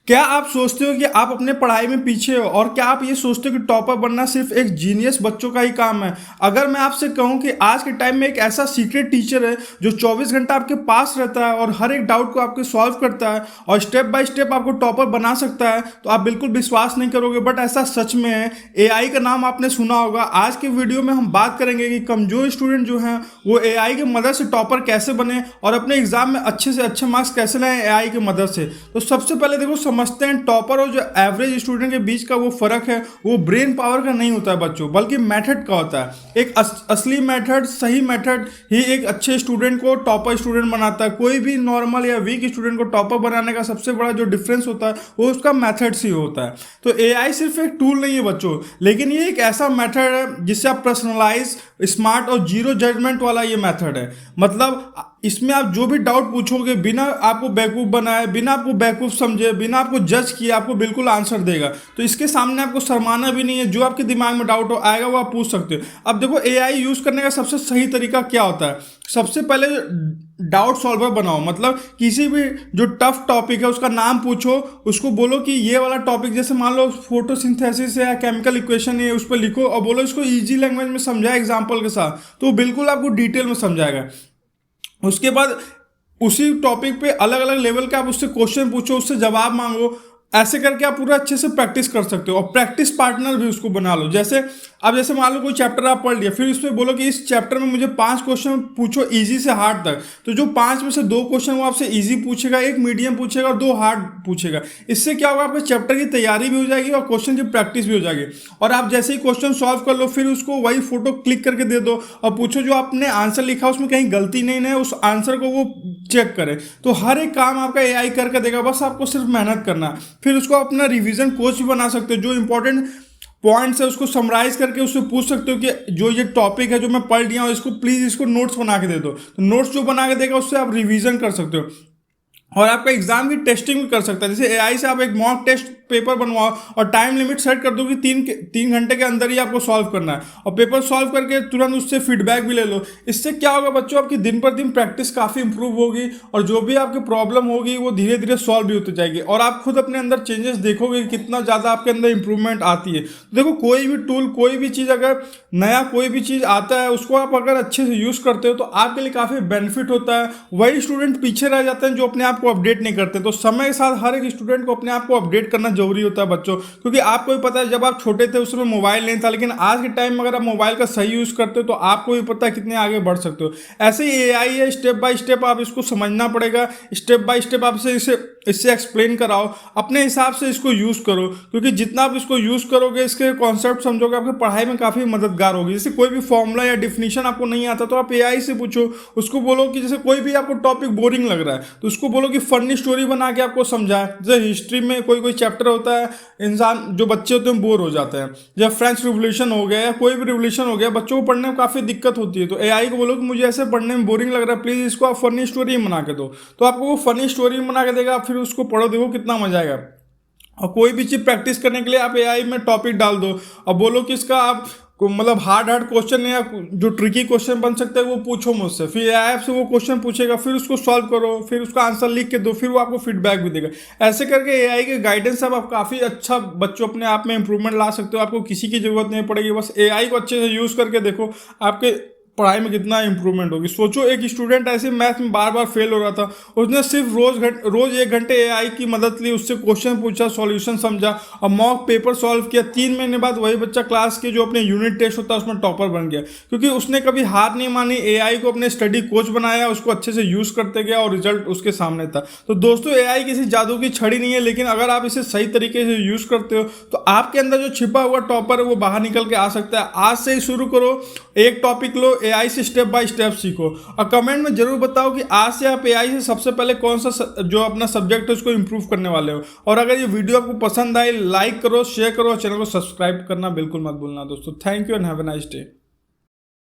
क्या आप सोचते हो कि आप अपने पढ़ाई में पीछे हो और क्या आप ये सोचते हो कि टॉपर बनना सिर्फ एक जीनियस बच्चों का ही काम है? अगर मैं आपसे कहूं कि आज के टाइम में एक ऐसा सीक्रेट टीचर है जो 24 घंटा आपके पास रहता है और हर एक डाउट को आपके सॉल्व करता है और स्टेप बाय स्टेप आपको टॉपर बना सकता है, तो आप बिल्कुल विश्वास नहीं करोगे, बट ऐसा सच में है। एआई का नाम आपने सुना होगा। आज के वीडियो में हम बात करेंगे कि कमजोर स्टूडेंट जो हैं वो एआई की मदद से टॉपर कैसे बने और अपने एग्जाम में अच्छे से अच्छे मार्क्स कैसे लाएं एआई की मदद से। तो सबसे पहले देखो, समझते हैं टॉपर और जो एवरेज स्टूडेंट के बीच का वो फर्क है, वो ब्रेन पावर का नहीं होता है बच्चों, बल्कि मेथड का होता है। एक असली मेथड, सही मेथड ही एक अच्छे स्टूडेंट को टॉपर स्टूडेंट बनाता है। कोई भी नॉर्मल या वीक स्टूडेंट को टॉपर बनाने का सबसे बड़ा जो डिफरेंस होता है वो उसका मेथड से होता है। तो एआई सिर्फ एक टूल नहीं है बच्चों, लेकिन ये एक ऐसा मेथड है जिससे आप पर्सनलाइज, स्मार्ट और जीरो जजमेंट वाला ये मेथड है। मतलब इसमें आप जो भी डाउट पूछोगे, बिना आपको बेवकूफ़ बनाए, बिना आपको बेवकूफ़ समझे, बिना आपको जज किए आपको बिल्कुल आंसर देगा। तो इसके सामने आपको शर्माना भी नहीं है। जो आपके दिमाग में डाउट हो आएगा वो आप पूछ सकते हो। अब देखो, एआई यूज़ करने का सबसे सही तरीका क्या होता है। सबसे पहले डाउट सॉल्वर बनाओ। मतलब किसी भी जो टफ टॉपिक है उसका नाम पूछो, उसको बोलो कि ये वाला टॉपिक, जैसे मान लो फोटोसिंथेसिस है या केमिकल इक्वेशन है, उस पर लिखो और बोलो इसको इजी लैंग्वेज में समझाए एग्जाम्पल के साथ, तो बिल्कुल आपको डिटेल में समझाएगा। उसके बाद उसी टॉपिक पे अलग अलग लेवल के आप उससे क्वेश्चन पूछो, उससे जवाब मांगो। ऐसे करके आप पूरा अच्छे से प्रैक्टिस कर सकते हो और प्रैक्टिस पार्टनर भी उसको बना लो। जैसे अब जैसे मान लो कोई चैप्टर आप पढ़ लिया, फिर उसमें बोलो कि इस चैप्टर में मुझे 5 क्वेश्चन पूछो इजी से हार्ड तक। तो जो 5 में से 2 क्वेश्चन वो आपसे इजी पूछेगा, 1 मीडियम पूछेगा और 2 हार्ड पूछेगा। इससे क्या होगा, आपके चैप्टर की तैयारी भी हो जाएगी और क्वेश्चन की प्रैक्टिस भी हो जाएगी। और आप जैसे ही क्वेश्चन सॉल्व कर लो, फिर उसको वही फोटो क्लिक करके दे दो और पूछो जो आपने आंसर लिखा उसमें कहीं गलती नहीं है, उस आंसर को वो चेक करे। तो हर एक काम आपका एआई करके देगा, बस आपको सिर्फ मेहनत करना है। फिर उसको अपना रिवीजन कोच भी बना सकते हो। जो इंपॉर्टेंट पॉइंट्स है उसको समराइज करके उससे पूछ सकते हो कि जो ये टॉपिक है जो मैं पढ़ लिया हूँ, इसको प्लीज इसको नोट्स बना के दे दो। तो नोट्स जो बना के देगा उससे आप रिवीजन कर सकते हो और आपका एग्जाम की टेस्टिंग भी कर सकता है। जैसे एआई से आप एक मॉक टेस्ट पेपर बनवाओ और टाइम लिमिट सेट कर दो कि 3 घंटे के अंदर ही आपको सॉल्व करना है, और पेपर सॉल्व करके तुरंत उससे फीडबैक भी ले लो। इससे क्या होगा बच्चों, आपकी दिन पर दिन प्रैक्टिस काफ़ी इंप्रूव होगी और जो भी आपकी प्रॉब्लम होगी वो धीरे धीरे सॉल्व भी होती जाएगी और आप खुद अपने अंदर चेंजेस देखोगे कि कितना ज़्यादा आपके अंदर इंप्रूवमेंट आती है। तो देखो, कोई भी टूल, कोई भी चीज़, अगर नया कोई भी चीज़ आता है उसको आप अगर अच्छे से यूज़ करते हो तो आपके लिए काफ़ी बेनिफिट होता है। वही स्टूडेंट पीछे रह जाते हैं जो अपने आप को अपडेट नहीं करते। तो समय के साथ हर एक स्टूडेंट को अपने आप को अपडेट करना जरूरी होता है बच्चों, क्योंकि आपको भी पता है जब आप छोटे थे उस समय मोबाइल नहीं था, लेकिन आज के टाइम में अगर आप मोबाइल का सही यूज़ करते हो तो आपको भी पता है कितने आगे बढ़ सकते हो। ऐसे ही एआई है, स्टेप बाय स्टेप आप इसको समझना पड़ेगा। स्टेप बाय स्टेप आप इससे एक्सप्लेन कराओ, अपने हिसाब से इसको यूज़ करो, क्योंकि जितना आप इसको यूज़ करोगे, इसके कॉन्सेप्ट समझोगे, आपकी पढ़ाई में काफ़ी मददगार होगी। जैसे कोई भी फॉर्मूला या डिफिनीशन आपको नहीं आता तो आप एआई से पूछो। उसको बोलो कि जैसे कोई भी आपको टॉपिक बोरिंग लग रहा है तो उसको बोलो कि फनी स्टोरी बना के आपको समझाए। जैसे हिस्ट्री में कोई चैप्टर होता है, इंसान जो बच्चे होते हैं बोर हो जाते हैं, जब फ्रेंच रिवोल्यूशन हो गया या कोई भी रिवोल्यूशन हो गया, बच्चों को पढ़ने में काफ़ी दिक्कत होती है। तो एआई को बोलो कि मुझे ऐसे पढ़ने में बोरिंग लग रहा है, प्लीज़ इसको आप फनी स्टोरी बना के दो। तो आपको वो फनी स्टोरी बना के देगा, फिर उसको पढ़ो, देखो कितना मजा आएगा। और कोई भी चीज़ प्रैक्टिस करने के लिए आप एआई में टॉपिक डाल दो और बोलो कि इसका आप मतलब हार्ड क्वेश्चन या जो ट्रिकी क्वेश्चन बन सकता है वो पूछो मुझसे। फिर एआई आपसे वो क्वेश्चन पूछेगा, फिर उसको सॉल्व करो, फिर उसका आंसर लिख के दो, फिर वो आपको फीडबैक भी देगा। ऐसे करके एआई के गाइडेंस से आप काफ़ी अच्छा बच्चों अपने आप में इंप्रूवमेंट ला सकते हो। आपको किसी की जरूरत नहीं पड़ेगी, बस एआई को अच्छे से यूज़ करके देखो आपके पढ़ाई में कितना इंप्रूवमेंट होगी। सोचो, एक स्टूडेंट ऐसे मैथ में बार बार फेल हो रहा था, उसने सिर्फ रोज 1 घंटे एआई की मदद ली, उससे क्वेश्चन पूछा, सॉल्यूशन समझा और मॉक पेपर सॉल्व किया। 3 महीने बाद वही बच्चा क्लास के जो अपने यूनिट टेस्ट होता है उसमें टॉपर बन गया, क्योंकि उसने कभी हार नहीं मानी, एआई को अपने स्टडी कोच बनाया, उसको अच्छे से यूज़ करते गया और रिजल्ट उसके सामने था। तो दोस्तों, एआई किसी जादू की छड़ी नहीं है, लेकिन अगर आप इसे सही तरीके से यूज़ करते हो तो आपके अंदर जो छिपा हुआ टॉपर है वो बाहर निकल के आ सकता है। आज से ही शुरू करो, एक टॉपिक लो, एआई से स्टेप बाय स्टेप सीखो और कमेंट में जरूर बताओ कि आज से आप एआई से सबसे पहले कौन सा जो अपना सब्जेक्ट है उसको इंप्रूव करने वाले हो। और अगर ये वीडियो आपको पसंद आए, लाइक करो, शेयर करो और चैनल को सब्सक्राइब करना बिल्कुल मत भूलना दोस्तों। Thank you and have a nice day.